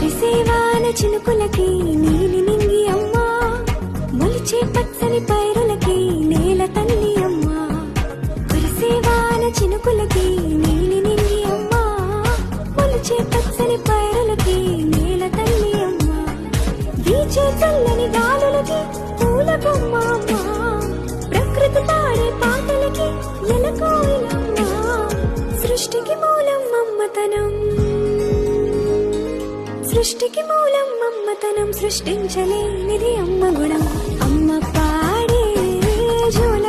కురిసేవాన చినుకులకి నీలి నింగి అమ్మా, మొలిచే పచ్చని పైరులకి నేల తల్లి అమ్మా. కురిసేవాన చినుకులకి నీలి నింగి అమ్మా, మొలిచే పచ్చని పైరులకి నేల తల్లి అమ్మా. వీచే చల్లని గాలులకి పూల బొమ్మ అమ్మా, ప్రకృతి పాడే పాటలకి ఎలకోయిలమ్మా. సృష్టికి మూలం మమ్మతనం, సృష్టికి మూలం మమ్మతనం, సృష్టించలేనిది అమ్మ గుణం. అమ్మ పాడే జోల